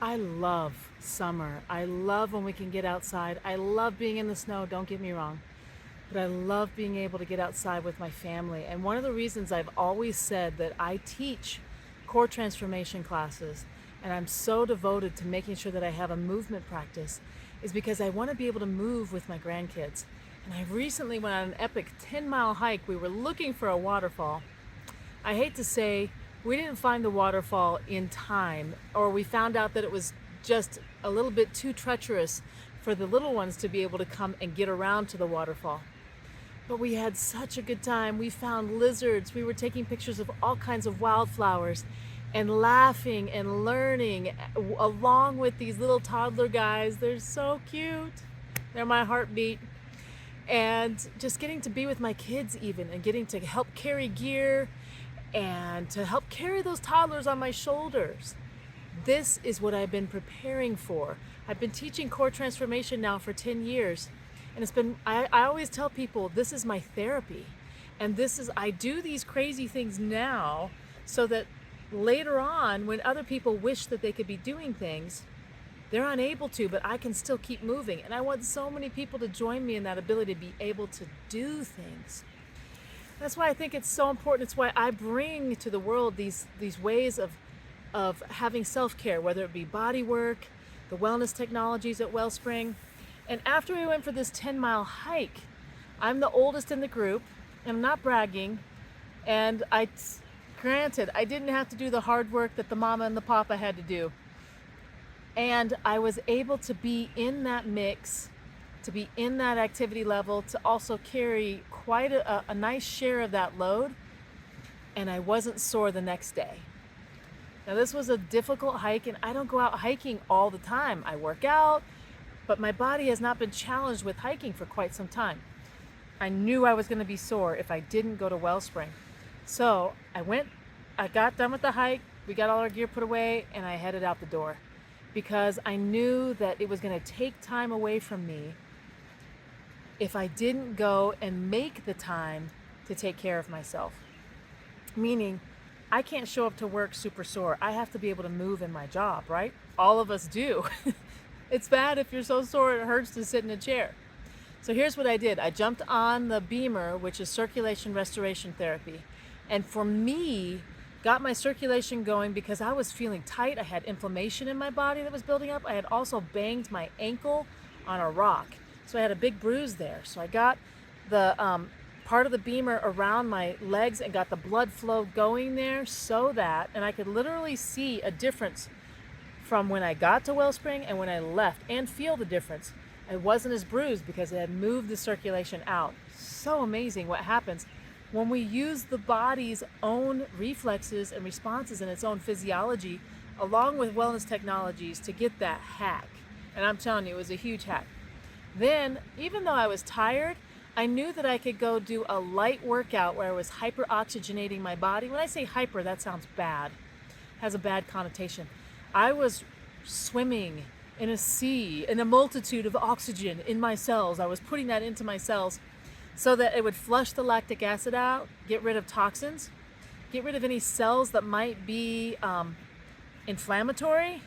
I love summer. I love when we can get outside. I love being in the snow, don't get me wrong. But I love being able to get outside with my family. And one of the reasons I've always said that I teach core transformation classes and I'm so devoted to making sure that I have a movement practice is because I want to be able to move with my grandkids. And I recently went on an epic 10-mile hike. We were looking for a waterfall. I hate to say we didn't find the waterfall in time, or we found out that it was just a little bit too treacherous for the little ones to be able to come and get around to the waterfall. But we had such a good time. We found lizards. We were taking pictures of all kinds of wildflowers and laughing and learning along with these little toddler guys. They're so cute. They're my heartbeat. And just getting to be with my kids even and getting to help carry gear and to help carry those toddlers on my shoulders. This is what I've been preparing for. I've been teaching core transformation now for 10 years. And I always tell people this is my therapy. And I do these crazy things now so that later on, when other people wish that they could be doing things, they're unable to, but I can still keep moving. And I want so many people to join me in that ability to be able to do things. That's why I think it's so important. It's why I bring to the world these ways of having self-care, whether it be body work, the wellness technologies at Wellspring. And after we went for this 10-mile hike, I'm the oldest in the group. I'm not bragging. And granted, I didn't have to do the hard work that the mama and the papa had to do. And I was able to be in that mix, to be in that activity level, to also carry quite a nice share of that load, and I wasn't sore the next day. Now this was a difficult hike, and I don't go out hiking all the time. I work out, but my body has not been challenged with hiking for quite some time. I knew I was going to be sore if I didn't go to Wellspring. So I got done with the hike, we got all our gear put away, and I headed out the door because I knew that it was going to take time away from me if I didn't go and make the time to take care of myself. Meaning, I can't show up to work super sore. I have to be able to move in my job, right? All of us do. It's bad if you're so sore it hurts to sit in a chair. So here's what I did. I jumped on the Beamer, which is circulation restoration therapy. And for me, got my circulation going because I was feeling tight. I had inflammation in my body that was building up. I had also banged my ankle on a rock. So I had a big bruise there. So I got the part of the Beamer around my legs and got the blood flow going there and I could literally see a difference from when I got to Wellspring and when I left, and feel the difference. I wasn't as bruised because it had moved the circulation out. So amazing what happens when we use the body's own reflexes and responses and its own physiology along with wellness technologies to get that hack. And I'm telling you, it was a huge hack. Then, even though I was tired, I knew that I could go do a light workout where I was hyper-oxygenating my body. When I say hyper, that sounds bad. It has a bad connotation. I was swimming in a sea, in a multitude of oxygen in my cells. I was putting that into my cells so that it would flush the lactic acid out, get rid of toxins, get rid of any cells that might be inflammatory,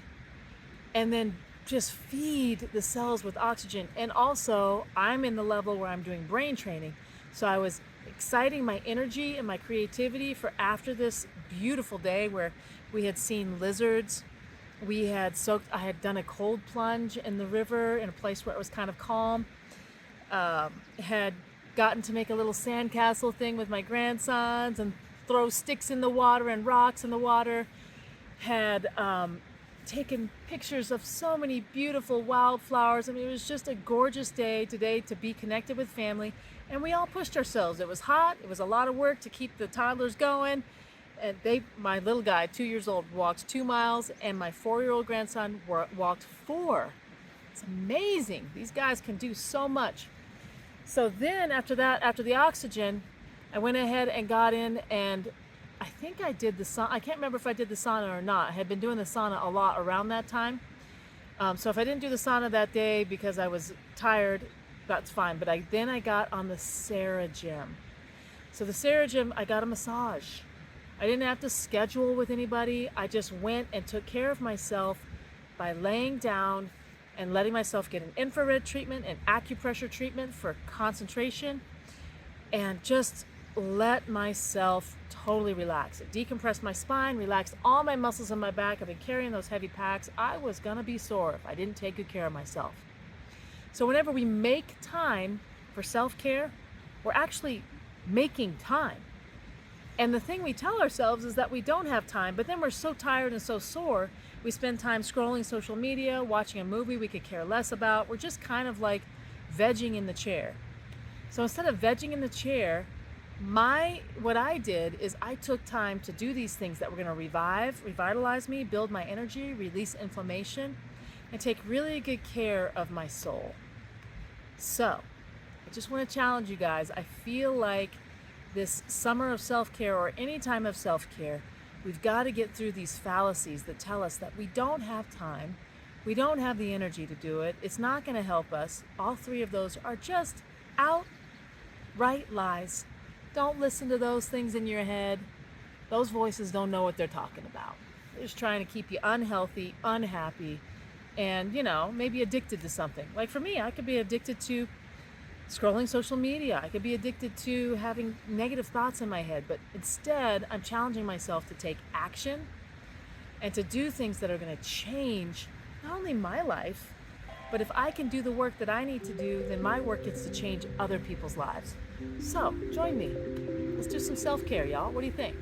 and then just feed the cells with oxygen. And also, I'm in the level where I'm doing brain training. So I was exciting my energy and my creativity for after this beautiful day where we had seen lizards. I had done a cold plunge in the river in a place where it was kind of calm. Had gotten to make a little sandcastle thing with my grandsons and throw sticks in the water and rocks in the water. Had taken pictures of so many beautiful wildflowers. I mean, it was just a gorgeous day today to be connected with family, and we all pushed ourselves. It was hot. It was a lot of work to keep the toddlers going. And my little guy, 2 years old, walked 2 miles, and my 4-year-old grandson walked 4. It's amazing. These guys can do so much. So then after that, after the oxygen, I went ahead and got in, and I think I did the sauna. I can't remember if I did the sauna or not. I had been doing the sauna a lot around that time. So if I didn't do the sauna that day because I was tired, that's fine. But then I got on the Sarah Gym. So the Sarah Gym, I got a massage. I didn't have to schedule with anybody. I just went and took care of myself by laying down and letting myself get an infrared treatment and acupressure treatment for concentration, and just let myself totally relax. It decompressed my spine, relaxed all my muscles in my back. I've been carrying those heavy packs. I was gonna be sore if I didn't take good care of myself. So whenever we make time for self-care, we're actually making time. And the thing we tell ourselves is that we don't have time, but then we're so tired and so sore, we spend time scrolling social media, watching a movie we could care less about. We're just kind of like vegging in the chair. So instead of vegging in the chair, what I did is I took time to do these things that were going to revitalize me, build my energy, release inflammation, and take really good care of my soul. So I just want to challenge you guys. I feel like this summer of self-care, or any time of self-care, we've got to get through these fallacies that tell us that we don't have time, we don't have the energy to do it, it's not going to help us. All three of those are just outright lies. Don't listen to those things in your head. Those voices don't know what they're talking about. They're just trying to keep you unhealthy, unhappy, and, maybe addicted to something. Like for me, I could be addicted to scrolling social media. I could be addicted to having negative thoughts in my head, but instead I'm challenging myself to take action and to do things that are going to change not only my life, but if I can do the work that I need to do, then my work gets to change other people's lives. So join me. Let's do some self-care, y'all. What do you think?